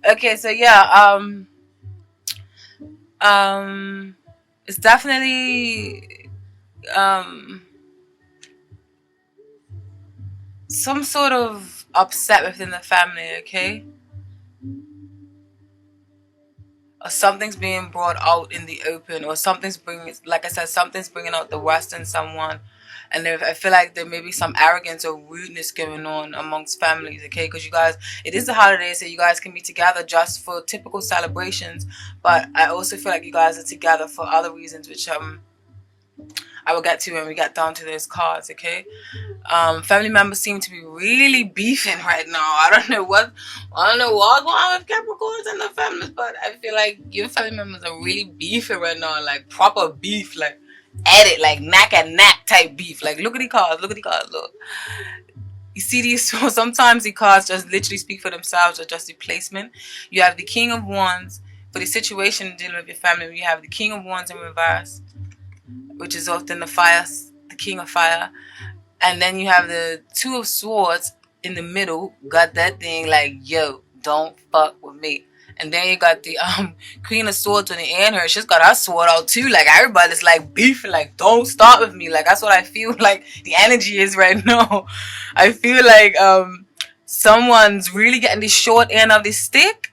Okay, so yeah, um, it's definitely um some sort of upset within the family. Okay, or something's being brought out in the open, or something's bringing, like I said, something's bringing out the worst in someone. And I feel like there may be some arrogance or rudeness going on amongst families, okay? Because you guys, it is the holidays, so you guys can be together just for typical celebrations. But I also feel like you guys are together for other reasons, which I will get to when we get down to those cards, okay? Family members seem to be really beefing right now. I don't know what's going on with Capricorns and the families, but I feel like your family members are really beefing right now, like proper beef, like at it, like neck and neck type beef. Like look at the cards, look at the cards, look. You see these, so sometimes the cards just literally speak for themselves or just the placement. You have the King of Wands for the situation dealing with your family. You have the King of Wands in reverse, which is often the King of Fire. And then you have the Two of Swords in the middle. Got that thing like, yo, don't fuck with me. And then you got the Queen of Swords on the end her. She's got her sword out too. Like everybody's like beefing, like, don't start with me. Like that's what I feel like the energy is right now. I feel like someone's really getting the short end of the stick,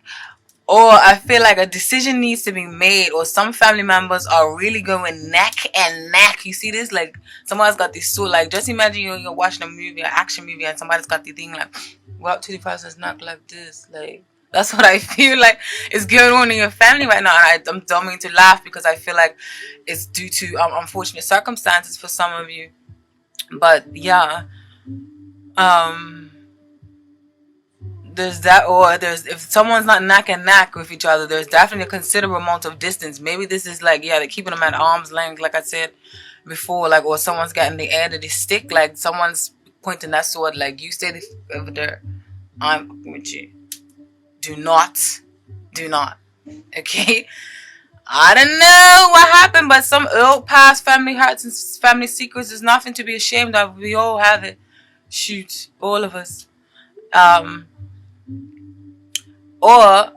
or I feel like a decision needs to be made, or some family members are really going neck and neck. You see this? Like somebody's got this sword. Like just imagine you're watching a movie, an action movie, and somebody's got the thing like go up to the person's neck like this. Like that's what I feel like is going on in your family right now. And I'm don't mean to laugh because I feel like it's due to unfortunate circumstances for some of you. But yeah, um, there's that, or there's, if someone's not neck and neck with each other, there's definitely a considerable amount of distance. Maybe this is like, yeah, they're keeping them at arm's length, like I said before, like, or someone's getting the end of the stick, like someone's pointing that sword, like you stay over there, I'm with you. Do not, do not, okay? I don't know what happened, but some old past family hurts and family secrets is nothing to be ashamed of. We all have it. Shoot, all of us. Um, or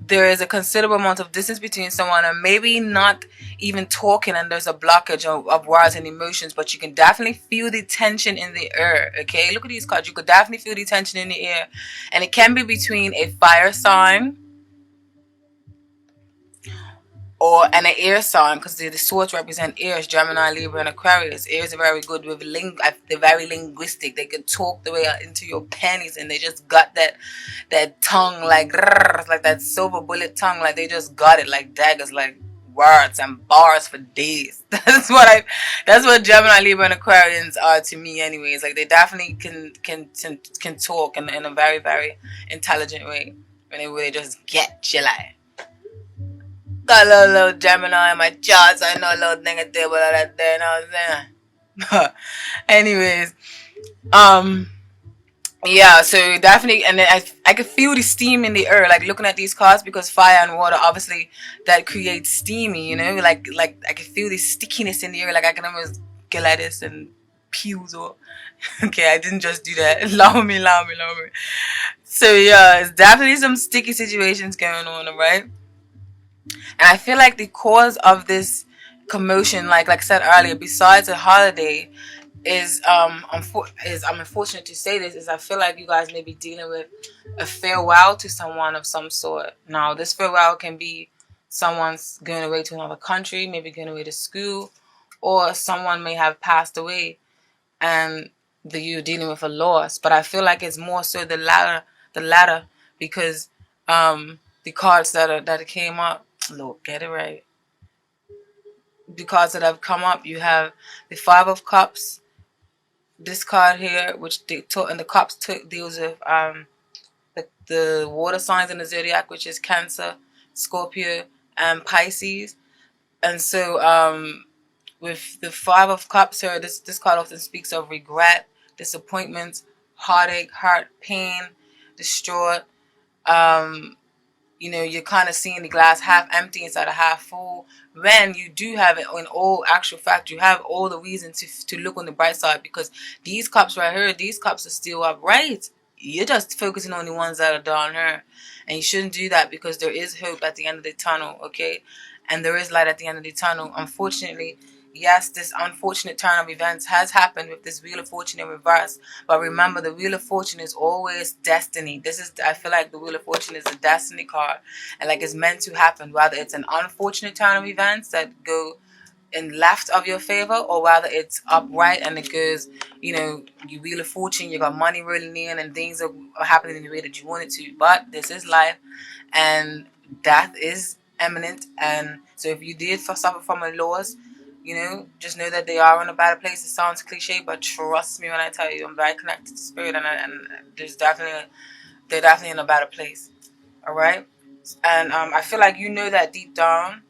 there is a considerable amount of distance between someone and maybe not even talking, and there's a blockage of words and emotions, but you can definitely feel the tension in the air. Okay, look at these cards. You could definitely feel the tension in the air, and it can be between a fire sign or an air sign, because the swords represent airs, Gemini, Libra, and Aquarius. Airs are very good with they're very linguistic. They can talk the way into your panties, and they just got that tongue like that silver bullet tongue, like they just got it like daggers, like words and bars for days. That's what Gemini, Libra, and Aquarians are to me, anyways. Like they definitely can talk in a very very intelligent way, and they just get you like. Got a little Gemini in my charts. I know a little thing at there, but that there, you know what I'm saying? Anyways, um, yeah, so definitely, and then I could feel the steam in the air, like looking at these cards, because fire and water, obviously, that creates steamy, you know, like I could feel the stickiness in the air, like I can almost get like this and peels or, okay, I didn't just do that. Allow me, allow me, allow me. So yeah, it's definitely some sticky situations going on, alright? And I feel like the cause of this commotion, like I said earlier, besides a holiday, is I'm unfortunate to say this, is I feel like you guys may be dealing with a farewell to someone of some sort. Now, this farewell can be someone's going away to another country, maybe going away to school, or someone may have passed away, and you're dealing with a loss. But I feel like it's more so the latter, because the cards that came up, look, get it right. The cards that have come up, you have the Five of Cups, this card here, which they took, and the Cups deals with the water signs in the zodiac, which is Cancer, Scorpio, and Pisces. And so with the Five of Cups here, this card often speaks of regret, disappointment, heartache, hurt, pain, distraught. You know, you're kind of seeing the glass half empty instead of half full. When you do have it, in all actual fact, you have all the reason to look on the bright side, because these cups right here, these cups are still upright. you're just focusing on the ones that are down here. And you shouldn't do that, because there is hope at the end of the tunnel, okay? And there is light at the end of the tunnel. Unfortunately, yes, this unfortunate turn of events has happened with this Wheel of Fortune in reverse. But remember, the Wheel of Fortune is always destiny. I feel like the Wheel of Fortune is a destiny card. And like it's meant to happen. Whether it's an unfortunate turn of events that go in left of your favor, or whether it's upright and it goes, you Wheel of Fortune, you got money rolling in and things are happening in the way that you want it to. But this is life, and death is imminent. And so if you did suffer from a loss, just know that they are in a better place. It sounds cliche, but trust me when I tell you, I'm very connected to spirit, and they're definitely in a better place. All right. And I feel like that deep down,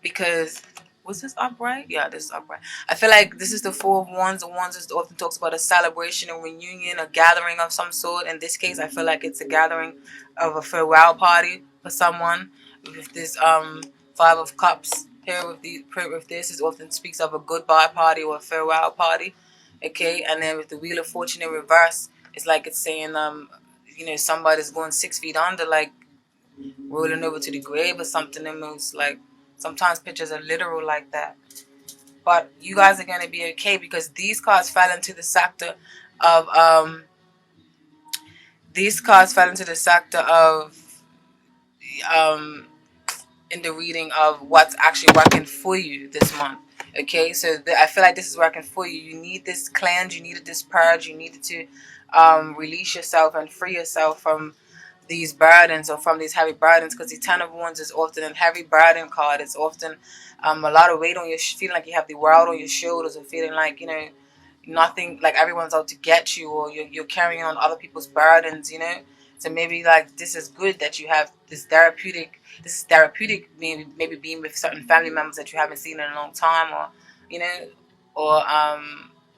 because was this upright? Yeah, this is upright. I feel like this is the Four of Wands. The Wands is often talks about a celebration, a reunion, a gathering of some sort. In this case, I feel like it's a gathering of a farewell party for someone. With this Five of Cups here, with this, it often speaks of a goodbye party or a farewell party. Okay, and then with the Wheel of Fortune in reverse, it's like it's saying somebody's going 6 feet under, like rolling over to the grave or something. Almost like sometimes pictures are literal like that. But you guys are going to be okay, because these cards fell into the sector of in the reading of what's actually working for you this month. Okay, so I feel like this is working for you. You need this cleanse, you needed this purge, you needed to release yourself and free yourself from these burdens, or from these heavy burdens, because the Ten of Wands is often a heavy burden card. It's often a lot of weight on your feeling like you have the world on your shoulders, or feeling like nothing, like everyone's out to get you, or you're carrying on other people's burdens. So maybe like this is good that you have this therapeutic. This is therapeutic, maybe being with certain family members that you haven't seen in a long time, or or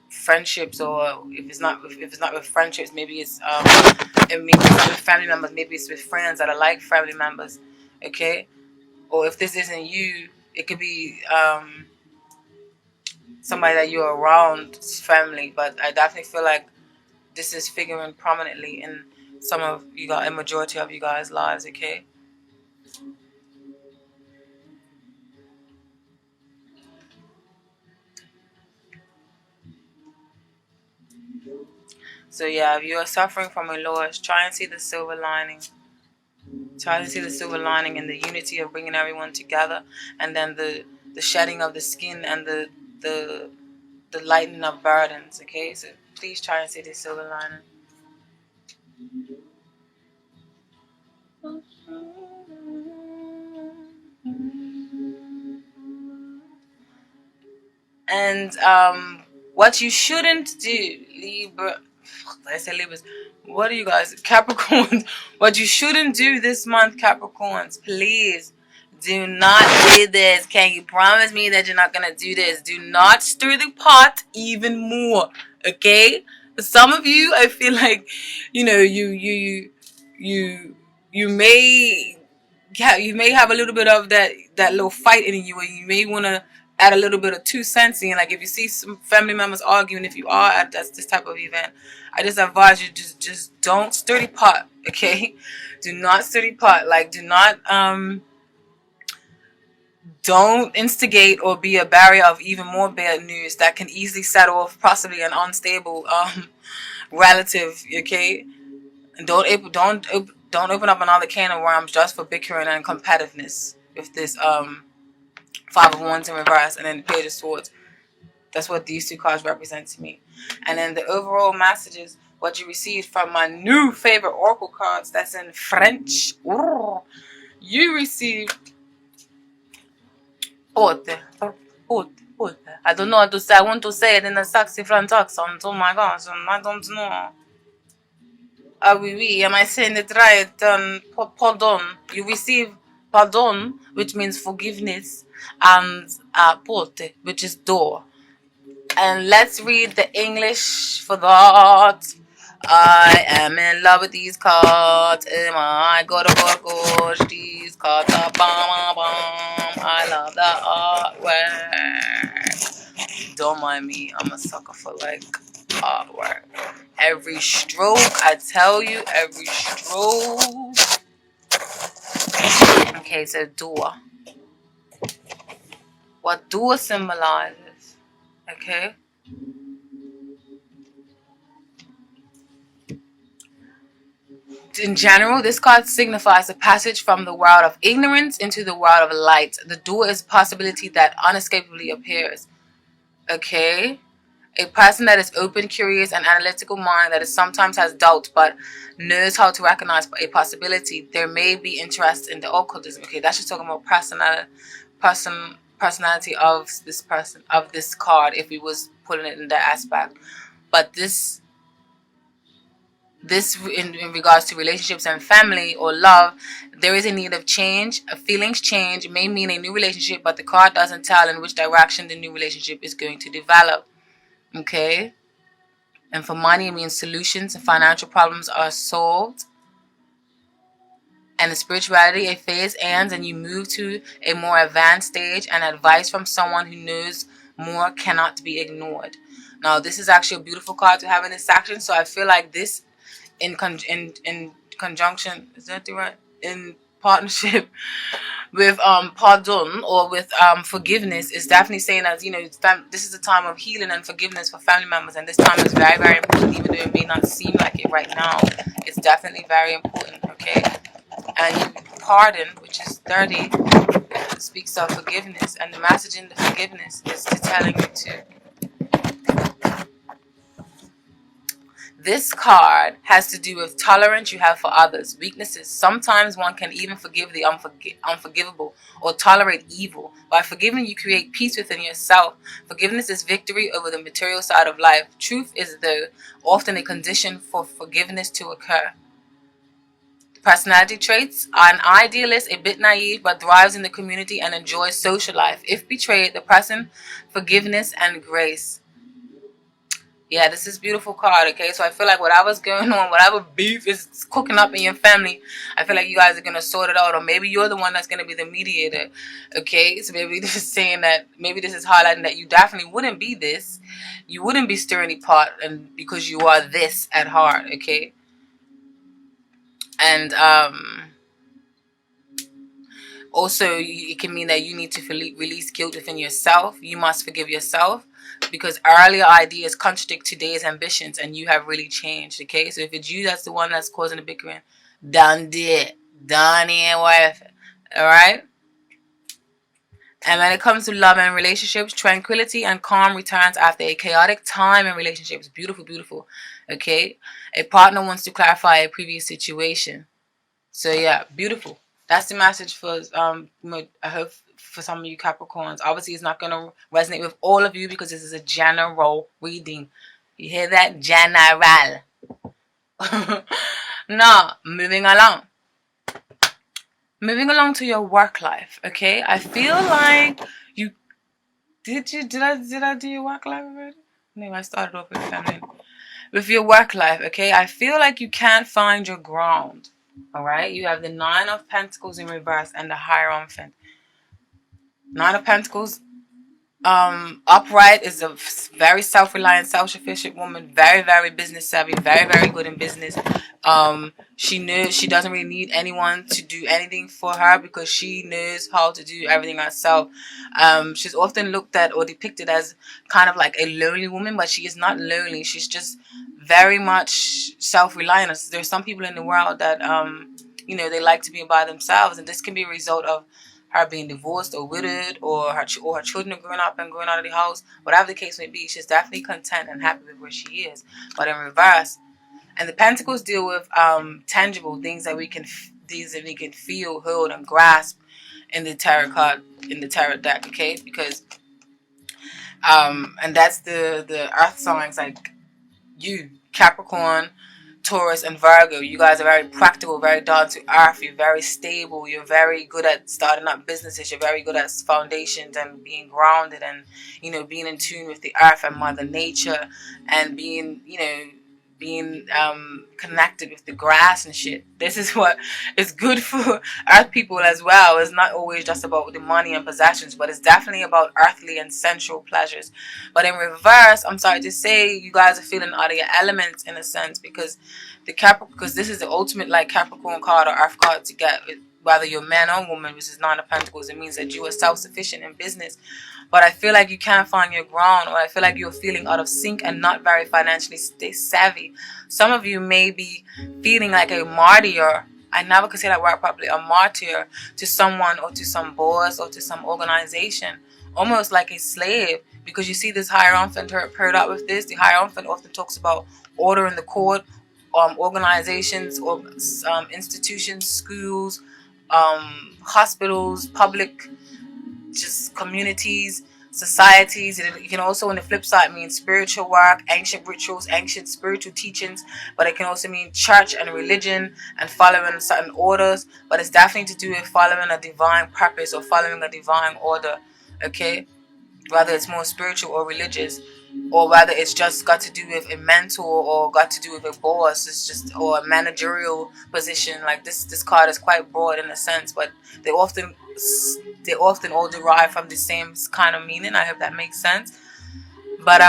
friendships, or if it's not with friendships, maybe it's maybe it's with family members, maybe it's with friends that are like family members, okay? Or if this isn't you, it could be somebody that you're around, family. But I definitely feel like this is figuring prominently in a majority of you guys' lives, okay? So yeah, if you are suffering from a loss, try and see the silver lining. Try to see the silver lining in the unity of bringing everyone together, and then the shedding of the skin, and the lightening of burdens. Okay, so please try and see the silver lining. And what you shouldn't do, Libra. I say Libras. What are you guys, Capricorns? What you shouldn't do this month, Capricorns, please do not do this. Can you promise me that you're not gonna do this? Do not stir the pot even more, okay? For some of you, I feel like, you may have a little bit of that little fight in you, and you may want to add a little bit of 2 cents in. Like if you see some family members arguing, if you are at this type of event, I just advise you just don't stir the pot, okay? Do not stir the pot. Like don't instigate or be a barrier of even more bad news that can easily set off possibly an unstable relative, okay? And don't open up another can of worms just for bickering and competitiveness with this Five of Wands in reverse, and then the Page of Swords. That's what these two cards represent to me. And then the overall messages, what you received from my new favorite oracle cards, that's in French. You received Porte. I don't know what to say. I want to say it in a sexy French accent. Oh my gosh, I don't know. Ah oui, oui. Am I saying it right? Pardon. You receive pardon, which means forgiveness, and porte, which is door. And let's read the English for that. I am in love with these cards. Oh my god, oh gosh, these cards are bomb, bomb. I love the artwork. Don't mind me, I'm a sucker for like hard work. Every stroke, I tell you, every stroke. Okay, so dua. What dua symbolizes, okay? In general, this card signifies a passage from the world of ignorance into the world of light. The dua is a possibility that unescapably appears, okay? A person that is open, curious, and analytical mind that is sometimes has doubt but knows how to recognize a possibility. There may be interest in the occultism. Okay, that's just talking about personality of this person, of this card, if we was putting it in that aspect. But this in regards to relationships and family or love, there is a need of change. Feelings change may mean a new relationship, but the card doesn't tell in which direction the new relationship is going to develop. Okay? And for money, it means solutions and financial problems are solved. And in spirituality, a phase ends and you move to a more advanced stage, and advice from someone who knows more cannot be ignored. Now, this is actually a beautiful card to have in this section. So I feel like this in conjunction, is that the right? In partnership with pardon or with forgiveness is definitely saying that, you know, this is a time of healing and forgiveness for family members, and this time is very, very important, even though it may not seem like it right now. It's definitely very important, okay? And you pardon, which is 30, speaks of forgiveness, and the message in the forgiveness is to telling you to. This card has to do with tolerance you have for others, weaknesses. Sometimes one can even forgive the unforgivable or tolerate evil. By forgiving, you create peace within yourself. Forgiveness is victory over the material side of life. Truth is, though, often a condition for forgiveness to occur. Personality traits are an idealist, a bit naive, but thrives in the community and enjoys social life. If betrayed, the person, forgiveness and grace. Yeah, this is beautiful card, okay? So I feel like whatever's going on, whatever beef is cooking up in your family, I feel like you guys are going to sort it out. Or maybe you're the one that's going to be the mediator, okay? So maybe this is saying that, maybe this is highlighting that you definitely wouldn't be this. You wouldn't be stirring the pot and because you are this at heart, okay? And also, it can mean that you need to release guilt within yourself. You must forgive yourself, because earlier ideas contradict today's ambitions, and you have really changed, okay? So if it's you that's the one that's causing the bickering, done it worth it, alright? And when it comes to love and relationships, tranquility and calm returns after a chaotic time in relationships. Beautiful, beautiful, okay? A partner wants to clarify a previous situation. So yeah, beautiful. That's the message for I hope for some of you Capricorns. Obviously, it's not going to resonate with all of you because this is a general reading. You hear that? General. Now, moving along. Moving along to your work life, okay? I feel like you did I do your work life already? No, I started off with family. With your work life, okay? I feel like you can't find your ground. Alright, you have the 9 of Pentacles in reverse and the Hierophant. 9 of Pentacles upright is a very self-reliant, self-sufficient woman, very, very business savvy, very, very good in business. She knows she doesn't really need anyone to do anything for her because she knows how to do everything herself. She's often looked at or depicted as kind of like a lonely woman, but she is not lonely. She's just very much self-reliant. There's some people in the world that you know, they like to be by themselves, and this can be a result of her being divorced or widowed, or her children are growing up and going out of the house. Whatever the case may be, she's definitely content and happy with where she is. But in reverse, and the Pentacles deal with tangible things that we can feel, hold, and grasp in the tarot card, in the tarot deck, okay? Because and that's the earth signs like you, Capricorn, Taurus, and Virgo. You guys are very practical, very down to earth. You're very stable. You're very good at starting up businesses. You're very good at foundations and being grounded, and, you know, being in tune with the earth and Mother Nature, and being, you know, being connected with the grass and shit. This is what is good for earth people as well. It's not always just about the money and possessions, but it's definitely about earthly and sensual pleasures. But in reverse, I'm sorry to say, you guys are feeling out of your elements in a sense, because because this is the ultimate like Capricorn card or earth card to get, whether you're man or woman, which is Nine of Pentacles. It means that you are self-sufficient in business. But I feel like you can't find your ground, or I feel like you're feeling out of sync and not very financially savvy. Some of you may be feeling like a martyr. I never could say that word properly. A martyr to someone or to some boss or to some organization. Almost like a slave. Because you see this Hierophant paired up with this. The Hierophant often talks about order in the court, organizations or institutions, schools, hospitals, public just communities, societies. It can also, on the flip side, mean spiritual work, ancient rituals, ancient spiritual teachings, but it can also mean church and religion and following certain orders. But it's definitely to do with following a divine purpose or following a divine order, okay? Whether it's more spiritual or religious, or whether it's just got to do with a mentor or got to do with a boss, it's just, or a managerial position. Like this card is quite broad in a sense, but they often all derive from the same kind of meaning. I hope that makes sense. But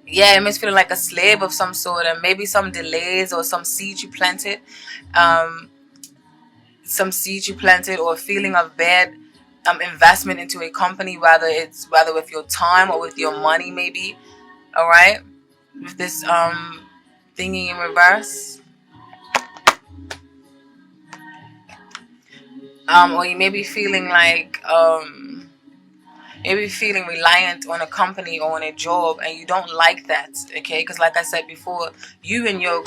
yeah, it makes feeling like a slave of some sort, and maybe some delays or some seeds you planted, or a feeling of bad investment into a company, whether with your time or with your money, maybe. All right, with this thingy in reverse, or you may be feeling like maybe feeling reliant on a company or on a job, and you don't like that, okay? Because like I said before, you and your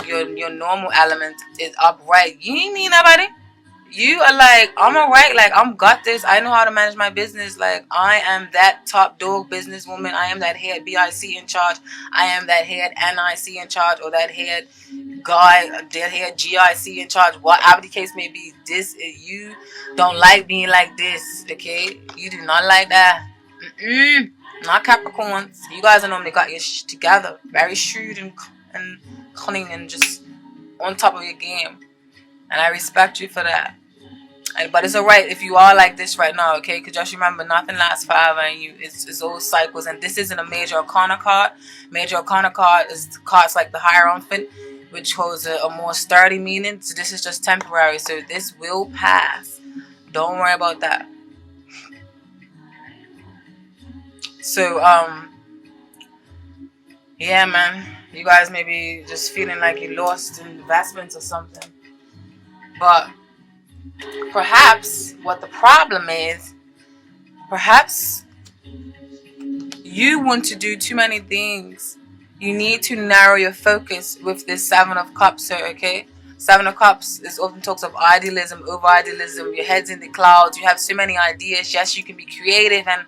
normal element is upright. You ain't need nobody. You are like, I'm alright, like I'm got this. I know how to manage my business. Like I am that top dog businesswoman. I am that head BIC in charge. I am that head NIC in charge, or that head guy, that head GIC in charge. Whatever the case may be, you don't like being like this, okay? You do not like that. Not Capricorns. You guys are normally got your together, very shrewd and cunning and just on top of your game, and I respect you for that. But it's alright if you are like this right now, okay? Because just remember, nothing lasts forever, and it's all cycles. And this isn't a major arcana card. Major arcana card is cards like the Hierophant, which holds a more sturdy meaning. So this is just temporary. So this will pass. Don't worry about that. So yeah, man, you guys may be just feeling like you lost investments or something, but perhaps what the problem is, perhaps you want to do too many things. You need to narrow your focus with this Seven of Cups here, okay? Seven of Cups is often talks of idealism, over idealism. Your head's in the clouds. You have so many ideas. Yes, you can be creative and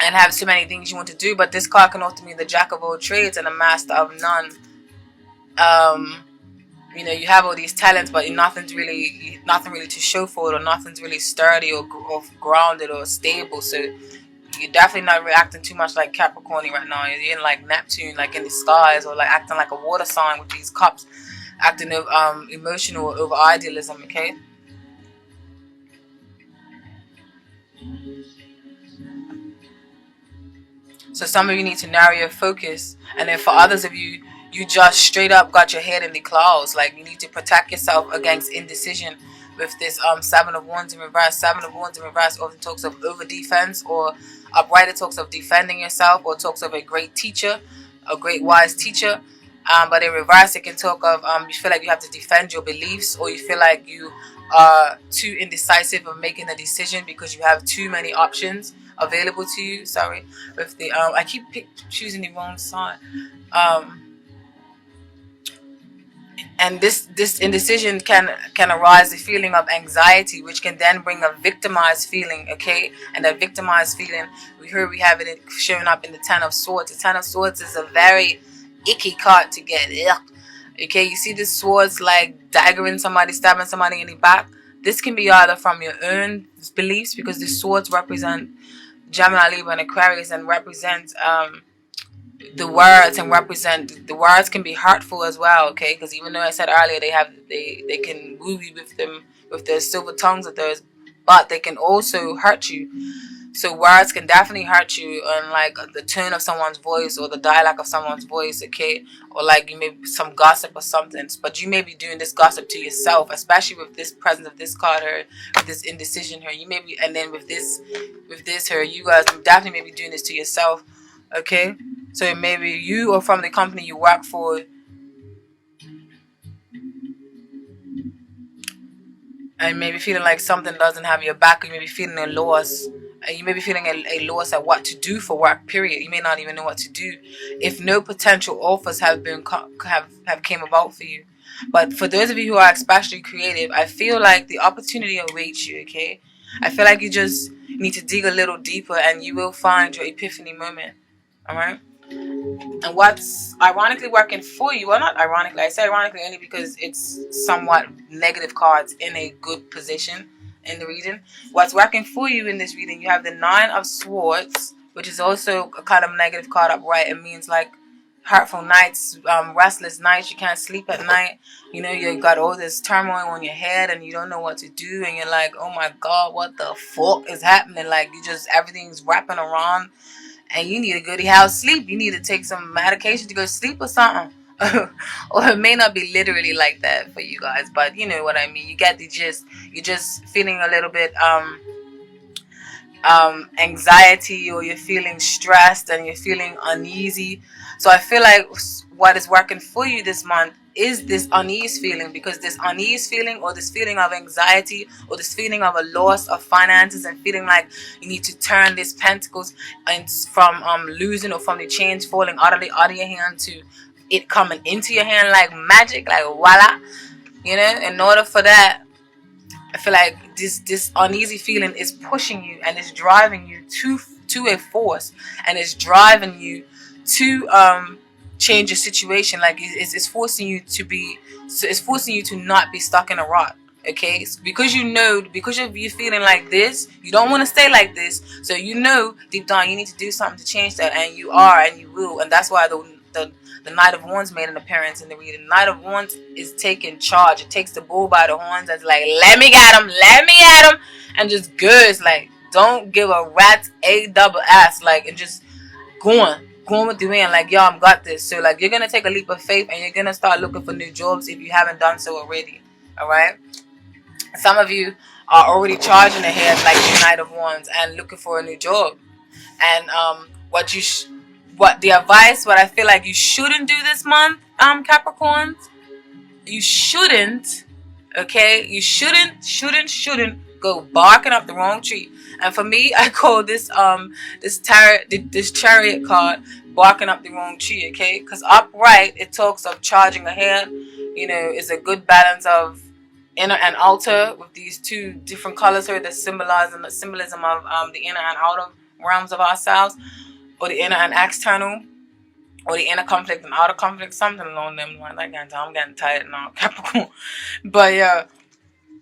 have so many things you want to do, but this card can also mean the Jack of all trades and the Master of none. You know, you have all these talents, but nothing really to show for it, or nothing's really sturdy or grounded or stable. So you're definitely not reacting too much like Capricorn right now. You're in like Neptune, like in the skies, or like acting like a water sign with these cups, acting emotional over idealism, okay? So some of you need to narrow your focus, and then for others of you, you just straight up got your head in the clouds. Like you need to protect yourself against indecision with this Seven of Wands in reverse. Seven of Wands in reverse often talks of over defense, or upright it talks of defending yourself, or talks of a great teacher, a great wise teacher. But in reverse, it can talk of you feel like you have to defend your beliefs, or you feel like you are too indecisive of making a decision because you have too many options available to you. Sorry, with the I keep choosing the wrong side. And this indecision can arise the feeling of anxiety, which can then bring a victimized feeling, okay? And that victimized feeling, we have it showing up in the Ten of Swords. The Ten of Swords is a very icky card to get. Ugh. Okay, you see the swords like daggering somebody, stabbing somebody in the back. This can be either from your own beliefs, because the swords represent Gemini, Libra, and Aquarius, and represent the words and represent, the words can be hurtful as well, okay? Because even though I said earlier they can woo you with them, with their silver tongues of theirs, but they can also hurt you. So words can definitely hurt you, on like the tone of someone's voice or the dialect of someone's voice, okay? Or like you may be some gossip or something, but you may be doing this gossip to yourself, especially with this presence of this card here, with this indecision here. You may be, and then with this here, you guys definitely may be doing this to yourself, okay? So maybe you or from the company you work for, and maybe feeling like something doesn't have your back, or you may be feeling a loss, and you may be feeling a loss at what to do for work, period. You may not even know what to do if no potential offers have came about for you. But for those of you who are especially creative, I feel like the opportunity awaits you, okay? I feel like you just need to dig a little deeper and you will find your epiphany moment, all right? And what's ironically working for you, well, not ironically, I say ironically only because it's somewhat negative cards in a good position in the reading. What's working for you in this reading, you have the Nine of Swords, which is also a kind of negative card upright. It means like hurtful nights, restless nights, you can't sleep at night. You know, you got all this turmoil on your head and you don't know what to do, and you're like, oh my god, what the fuck is happening? Like, you just, everything's wrapping around and you need a goody house sleep. You need to take some medication to go to sleep or something. Or it may not be literally like that for you guys, but you know what I mean. You get the gist. You're just feeling a little bit anxiety, or you're feeling stressed and you're feeling uneasy. So I feel like what is working for you this month is this unease feeling, because this unease feeling or this feeling of anxiety or this feeling of a loss of finances and feeling like you need to turn these pentacles and from losing, or from the chains falling out of your hand to it coming into your hand like magic, like voila, you know. In order for that, I feel like this uneasy feeling is pushing you and it's driving you to a force, and it's driving you to change your situation. Like it's forcing you to be, so it's forcing you to not be stuck in a rut. Okay, because you know, because you're feeling like this, you don't want to stay like this. So you know deep down you need to do something to change that, and you are, and you will. And that's why the Knight of Wands made an appearance in the reading. Knight of Wands is taking charge. It takes the bull by the horns and it's like, let me get him, and just goes. Like, don't give a rat's a double ass, like, and just going with the wind. Like, yo, I've got this. So like, you're gonna take a leap of faith and you're gonna start looking for new jobs if you haven't done so already. All right. Some of you are already charging ahead like the Knight of Wands and looking for a new job. And what the advice, what I feel like you shouldn't do this month, Capricorns, you shouldn't, okay, you shouldn't go barking up the wrong tree. And for me, I call this this chariot card barking up the wrong tree, okay? Because upright, it talks of charging ahead. You know, it's a good balance of inner and outer, with these two different colors here that symbolize the symbolism of the inner and outer realms of ourselves, or the inner and external, or the inner conflict and outer conflict, something along them lines. I'm getting tired now, Capricorn. But yeah,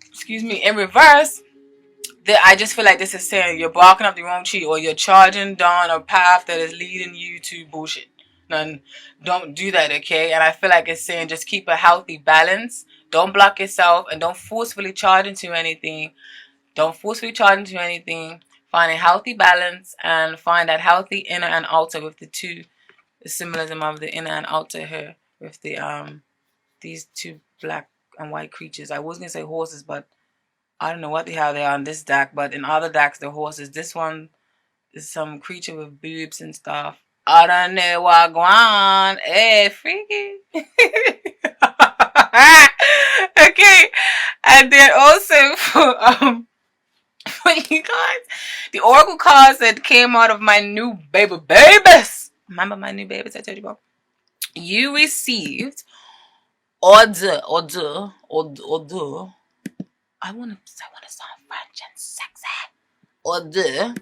excuse me. In reverse, I just feel like this is saying you're barking up the wrong tree, or you're charging down a path that is leading you to bullshit. And don't do that, okay? And I feel like it's saying just keep a healthy balance. Don't block yourself, and don't forcefully charge into anything. Find a healthy balance and find that healthy inner and outer, with the symbolism of the inner and outer here, with the these two black and white creatures. I was gonna say horses, but I don't know what the hell they are on this deck, but in other decks they're horses. This one is some creature with boobs and stuff. I don't know what going on. Hey, freaky. Okay. And then also for you guys, the oracle cards that came out of my new babies. Remember my new babies I told you about? You received order. I wanna sound French and sexy. Order.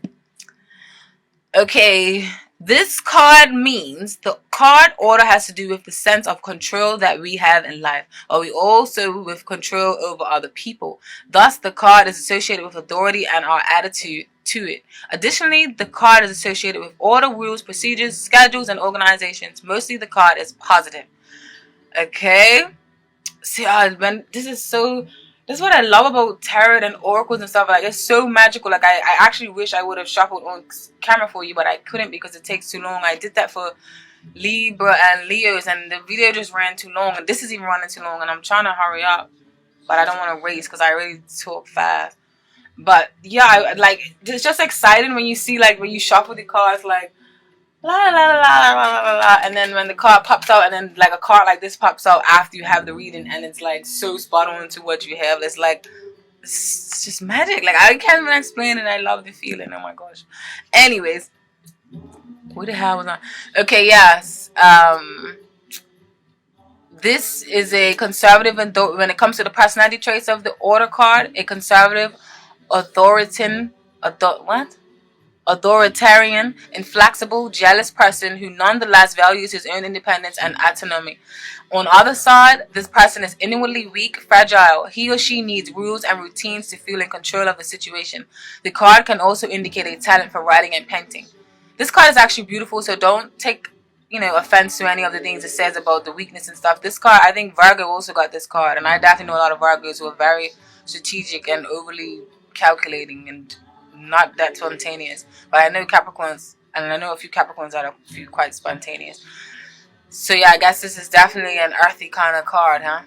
Okay, this card means the card order has to do with the sense of control that we have in life, or we also with control over other people. Thus, the card is associated with authority and our attitude to it. Additionally, the card is associated with order, rules, procedures, schedules, and organizations. Mostly the card is positive. Okay? See, man, this is what I love about tarot and oracles and stuff. Like, it's so magical. Like, I actually wish I would have shuffled on camera for you, but I couldn't because it takes too long. I did that for Libra and Leos, and the video just ran too long, and this is even running too long, and I'm trying to hurry up, but I don't want to race because I really talk fast. But yeah, it's just exciting when you see, like, when you shuffle the cards, like, la la la la la la la, and then when the card pops out, and then like a card like this pops out after you have the reading, and it's like so spot on to what you have. It's like, it's just magic. Like, I can't even explain it. I love the feeling. Oh my gosh. Anyways, what the hell was I? Okay, yes. This is a conservative, and when it comes to the personality traits of the order card, a conservative, authoritarian, inflexible, jealous person who nonetheless values his own independence and autonomy. On the other side, this person is inwardly weak, fragile. He or she needs rules and routines to feel in control of the situation. The card can also indicate a talent for writing and painting. This card is actually beautiful, so don't take offense to any of the things it says about the weakness and stuff. This card, I think Virgo also got this card, and I definitely know a lot of Virgos who are very strategic and overly calculating and not that spontaneous. But I know Capricorns, and I know a few Capricorns that are quite spontaneous. So yeah, I guess this is definitely an earthy kind of card, huh?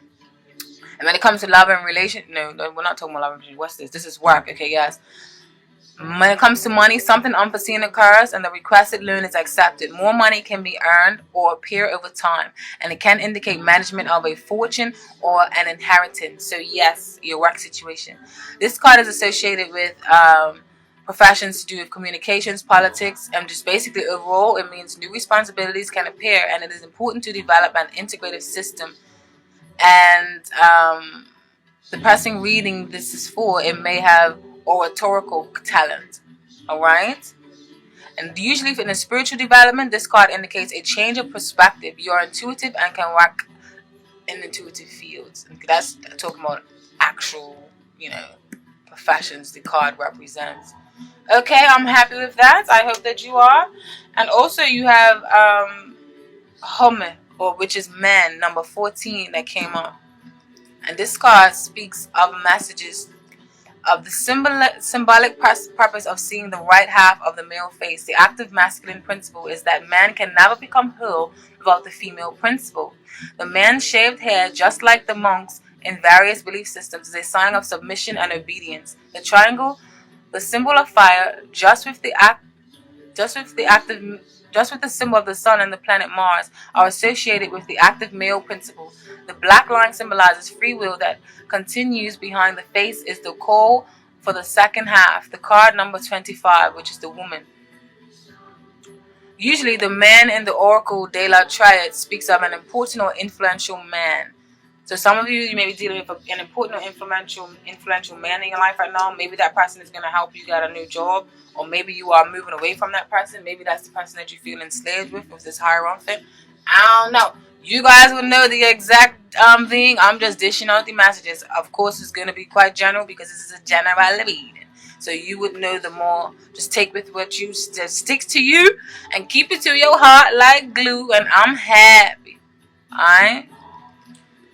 And when it comes to love and relation, no, we're not talking about love and relation. What's this? This is work. Okay, yes. When it comes to money, something unforeseen occurs and the requested loan is accepted. More money can be earned or appear over time, and it can indicate management of a fortune or an inheritance. So yes, your work situation. This card is associated with professions to do with communications, politics, and just basically overall, it means new responsibilities can appear, and it is important to develop an integrative system. And the person reading this is for, it may have oratorical talent. Alright? And usually in a spiritual development, this card indicates a change of perspective. You are intuitive and can work in intuitive fields. And that's talking about actual, professions the card represents. Okay, I'm happy with that. I hope that you are. And also you have Home, which is man, number 14 that came up. And this card speaks of messages of the symbolic purpose of seeing the right half of the male face. The active masculine principle is that man can never become whole without the female principle. The man's shaved hair, just like the monks in various belief systems, is a sign of submission and obedience. The triangle, the symbol of fire, just with the symbol of the sun and the planet Mars, are associated with the active male principle. The black line symbolizes free will that continues behind the face, is the call for the second half. The card number 25, which is the woman. Usually the man in the Oracle de la Triad speaks of an important or influential man. So some of you may be dealing with an important or influential man in your life right now. Maybe that person is going to help you get a new job, or maybe you are moving away from that person. Maybe that's the person that you feel enslaved with this hierophant. I don't know. You guys will know the exact thing. I'm just dishing out the messages. Of course, it's going to be quite general because this is a general reading. So you would know the more. Just take with what you sticks to you and keep it to your heart like glue. And I'm happy. Alright?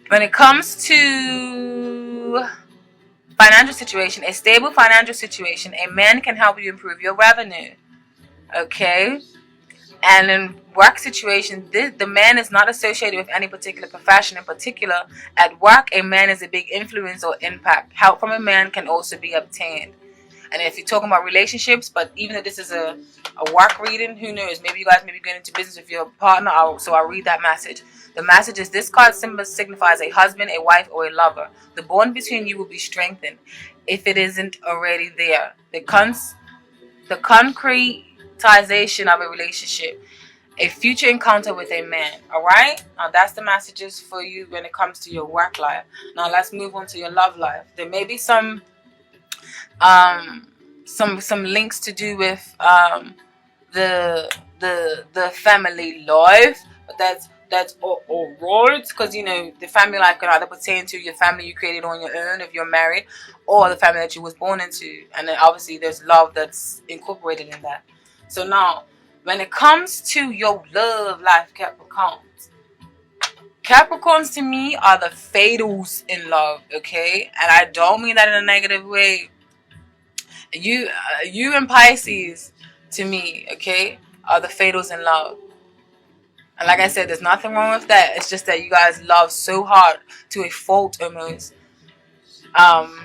When it comes to financial situation, a stable financial situation, a man can help you improve your revenue. Okay? And in work situation, the man is not associated with any particular profession in particular. At work, a man is a big influence or impact. Help from a man can also be obtained. And if you're talking about relationships, but even though this is a work reading, who knows? Maybe you guys may be getting into business with your partner, so I'll read that message. The message is, this card symbol signifies a husband, a wife, or a lover. The bond between you will be strengthened if it isn't already there. The concretization of a relationship, a future encounter with a man. Alright? Now that's the messages for you when it comes to your work life. Now let's move on to your love life. There may be some links to do with the family life, but that's that's or roles, because you know the family life can either pertain to your family you created on your own if you're married, or the family that you was born into, and then obviously there's love that's incorporated in that. So now, when it comes to your love life, Capricorns to me are the fatals in love, okay? And I don't mean that in a negative way. You and Pisces, to me, okay, are the fatals in love. And like I said, there's nothing wrong with that. It's just that you guys love so hard to a fault almost. Um,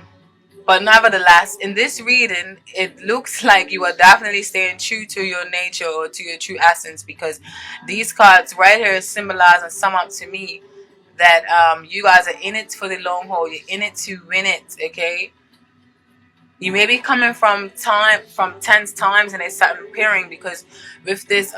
but nevertheless, in this reading, it looks like you are definitely staying true to your nature or to your true essence, because these cards right here symbolize and sum up to me that you guys are in it for the long haul. You're in it to win it, okay? You may be coming from tense times and it's sudden appearing, because with this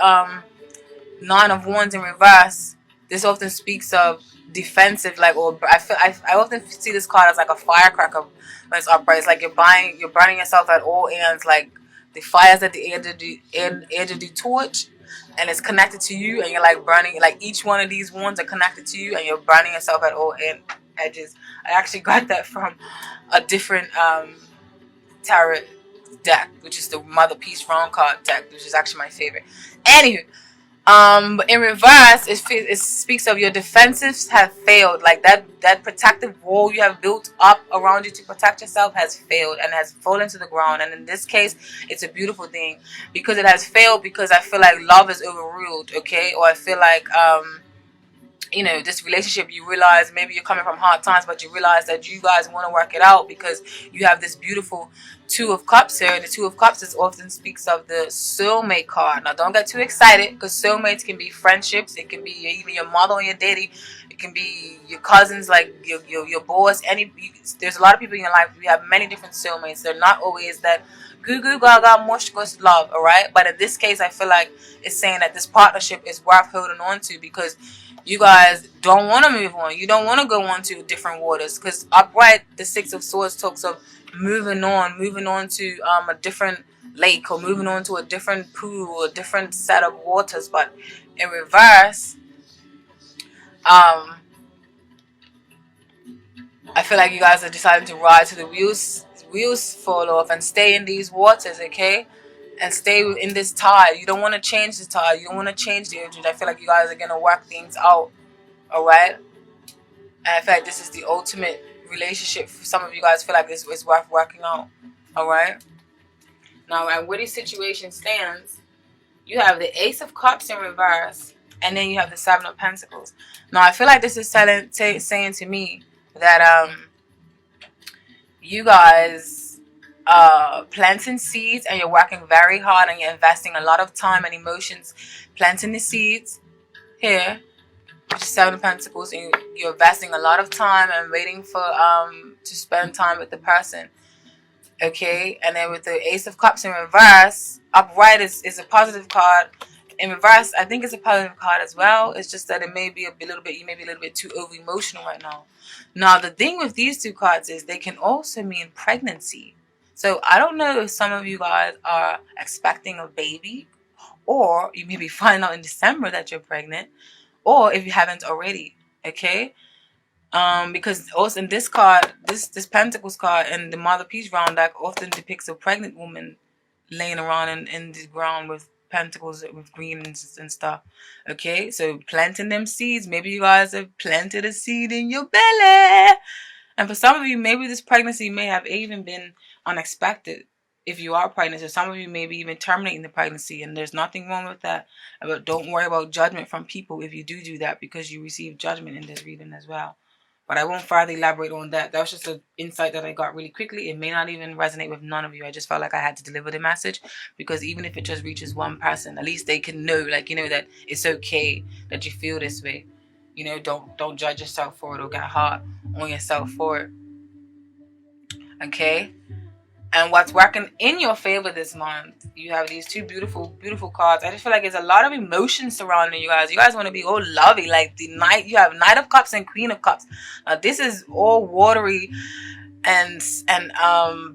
Nine of Wands in reverse, this often speaks of defensive, like, or I often see this card as like a firecracker when it's upright. It's like you're burning yourself at all ends, like the fire's at the edge of the torch, and it's connected to you, and you're like burning. Like each one of these wands are connected to you, and you're burning yourself at all edges. I actually got that from a different tarot deck, which is the Mother Peace Round card deck, which is actually my favorite. Anywho, but in reverse, it speaks of your defensives have failed. Like that protective wall you have built up around you to protect yourself has failed and has fallen to the ground. And in this case, it's a beautiful thing because it has failed, because I feel like love is overruled, okay? Or I feel like you know, this relationship, you realize maybe you're coming from hard times, but you realize that you guys want to work it out because you have this beautiful Two of Cups here. And the Two of Cups is often speaks of the soulmate card. Now, don't get too excited, because soulmates can be friendships. It can be even your mother or your daddy. It can be your cousins, like your boss. There's a lot of people in your life. We have many different soulmates. They're not always that goo goo gaga mush gush love, all right? But in this case, I feel like it's saying that this partnership is worth holding on to, because you guys don't want to move on. You don't want to go on to different waters, because upright, the Six of Swords talks of moving on to a different lake, or moving on to a different pool or a different set of waters. But in reverse, I feel like you guys are deciding to ride to the wheels fall off and stay in these waters, okay? And stay in this tide. You don't want to change the tide. You don't want to change the energy. I feel like you guys are going to work things out, all right? And I feel like this is the ultimate relationship. For some of you guys feel like it's worth working out, all right? Now, and where this situation stands, you have the Ace of Cups in reverse, and then you have the Seven of Pentacles. Now, I feel like this is saying to me that you guys planting seeds, and you're working very hard, and you're investing a lot of time and emotions planting the seeds here, which is Seven of Pentacles, and you're investing a lot of time and waiting for to spend time with the person, okay? And then with the Ace of Cups in reverse, upright is a positive card. In reverse, I think it's a positive card as well. It's just that it may be you may be a little bit too over emotional right now. Now, the thing with these two cards is they can also mean pregnancy. So I don't know if some of you guys are expecting a baby, or you may be finding out in December that you're pregnant, or if you haven't already, okay? Because also in this card, this Pentacles card and the Mother Peace Round deck often depicts a pregnant woman laying around in the ground with pentacles with green and stuff, okay? So planting them seeds. Maybe you guys have planted a seed in your belly, and for some of you, maybe this pregnancy may have even been unexpected. If you are pregnant, so some of you may be even terminating the pregnancy, and there's nothing wrong with that. But don't worry about judgment from people if you do that, because you receive judgment in this reading as well. But I won't further elaborate on that. That was just an insight that I got really quickly. It may not even resonate with none of you. I just felt like I had to deliver the message, because even if it just reaches one person, at least they can know, like, you know, that it's okay that you feel this way. You know, don't judge yourself for it or get hard on yourself for it. Okay? And what's working in your favor this month, you have these two beautiful, beautiful cards. I just feel like there's a lot of emotion surrounding you guys. You guys want to be all lovey. Like the Knight, you have Knight of Cups and Queen of Cups. Now this is all watery and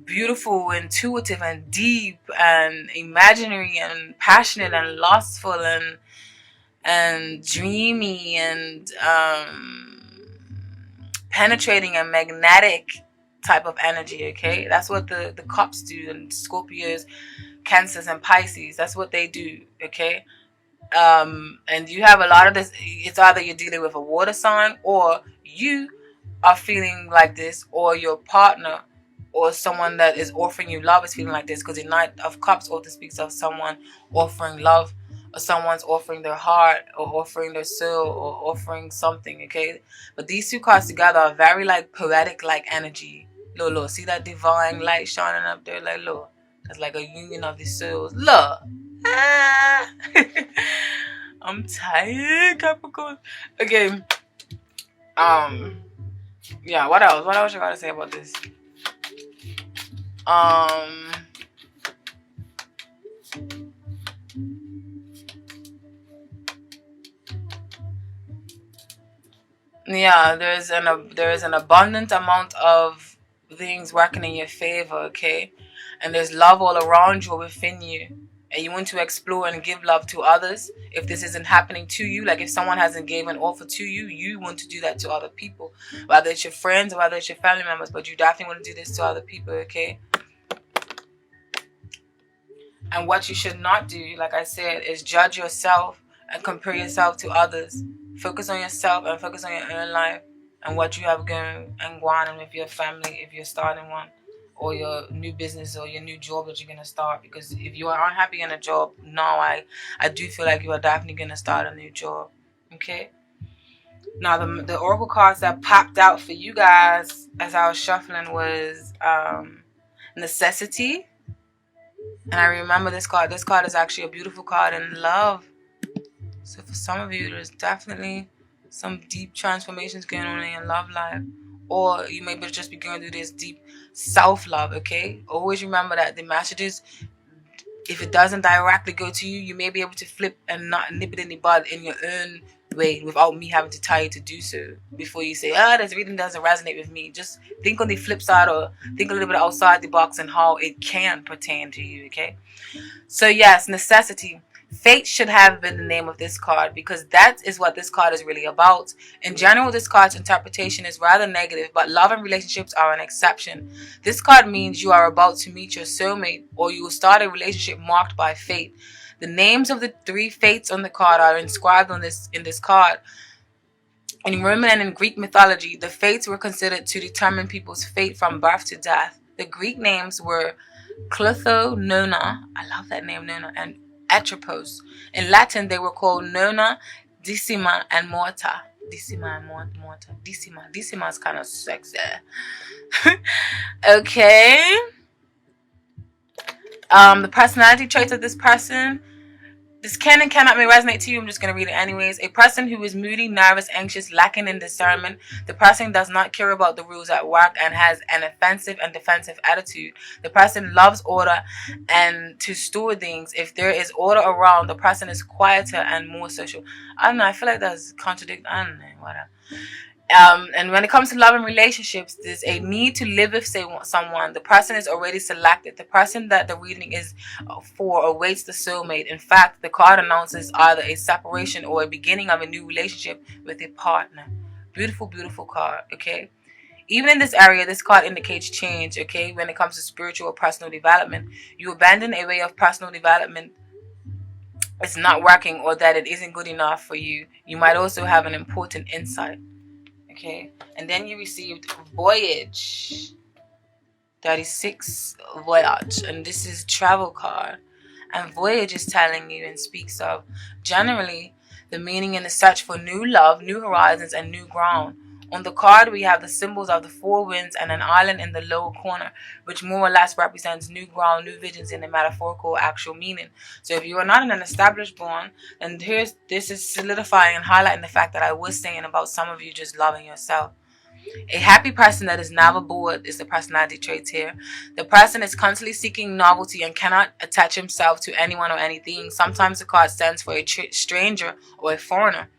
beautiful, intuitive and deep and imaginary and passionate and lustful and and dreamy and penetrating and magnetic type of energy. Okay, that's what the cups do, and Scorpios, Cancers, and Pisces. That's what they do. Okay. And you have a lot of this. It's either you're dealing with a water sign, or you are feeling like this, or your partner or someone that is offering you love is feeling like this, because the Knight of Cups often speaks of someone offering love, or someone's offering their heart, or offering their soul, or offering something. Okay, but these two cards together are very like poetic like energy. Look, see that divine light shining up there? Like, look, that's like a union of the souls. Look. Ah. I'm tired, Capricorn. Okay. Yeah, what else? What else you gotta say about this? Yeah, there is an abundant amount of things working in your favor, okay? And there's love all around you, within you. And you want to explore and give love to others. If this isn't happening to you, like if someone hasn't given an offer to you, you want to do that to other people. Whether it's your friends or whether it's your family members, but you definitely want to do this to other people, okay? And what you should not do, like I said, is judge yourself and compare yourself to others. Focus on yourself and focus on your own life and what you have going and going on with your family if you're starting one, or your new business or your new job that you're going to start. Because if you are unhappy in a job, now I do feel like you are definitely going to start a new job. Okay? Now, the oracle cards that popped out for you guys as I was shuffling was necessity. And I remember this card. This card is actually a beautiful card in love. So for some of you, there's definitely some deep transformations going on in your love life. Or you may just be going through this deep self-love, okay? Always remember that the messages, if it doesn't directly go to you, you may be able to flip and not nip it in the bud in your own way without me having to tell you to do so. Before you say, this reading doesn't resonate with me, just think on the flip side, or think a little bit outside the box and how it can pertain to you, okay? So yes, necessity. Fate should have been the name of this card, because that is what this card is really about. In general, this card's interpretation is rather negative, but love and relationships are an exception. This card means you are about to meet your soulmate, or you will start a relationship marked by fate. The names of the 3 fates on the card are inscribed in this card. In Roman and in Greek mythology, the fates were considered to determine people's fate from birth to death. The Greek names were Clotho, Nona, I love that name, Nona, and Atropos. In Latin, they were called Nona, Decima, and Morta. Decima and Morta. Decima is kind of sexy. Okay. The personality traits of this person. This can and cannot may resonate to you. I'm just going to read it anyways. A person who is moody, nervous, anxious, lacking in discernment. The person does not care about the rules at work and has an offensive and defensive attitude. The person loves order and to store things. If there is order around, the person is quieter and more social. I don't know. I feel like that's contradict. I don't know. Whatever. And when it comes to love and relationships, there's a need to live with someone. The person is already selected. The person that the reading is for awaits the soulmate. In fact, the card announces either a separation or a beginning of a new relationship with a partner. Beautiful, beautiful card, okay? Even in this area, this card indicates change, okay? When it comes to spiritual or personal development, you abandon a way of personal development. It's not working, or that it isn't good enough for you. You might also have an important insight. Okay, and then you received Voyage 36 Voyage, and this is travel card. And Voyage is telling you and speaks of generally the meaning in the search for new love, new horizons, and new ground. On the card, we have the symbols of the 4 winds and an island in the lower corner, which more or less represents new ground, new visions in the metaphorical actual meaning. So if you are not in an established bond, then this is solidifying and highlighting the fact that I was saying about some of you just loving yourself. A happy person that is never bored is the personality traits here. The person is constantly seeking novelty and cannot attach himself to anyone or anything. Sometimes the card stands for a stranger or a foreigner.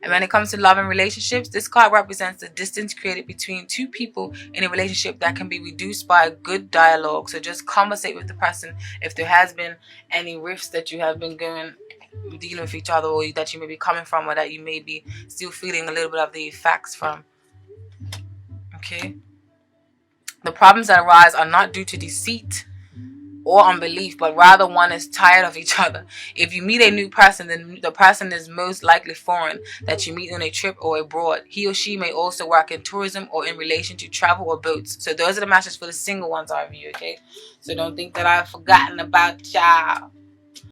And when it comes to love and relationships, this card represents the distance created between 2 people in a relationship that can be reduced by good dialogue. So just conversate with the person if there has been any rifts that you have been going dealing with each other, or that you may be coming from, or that you may be still feeling a little bit of the effects from. Okay? The problems that arise are not due to deceit or unbelief, but rather one is tired of each other. If you meet a new person, then the person is most likely foreign, that you meet on a trip or abroad. He or she may also work in tourism or in relation to travel or boats. So those are the messages for the single ones of you, okay? So don't think that I've forgotten about y'all.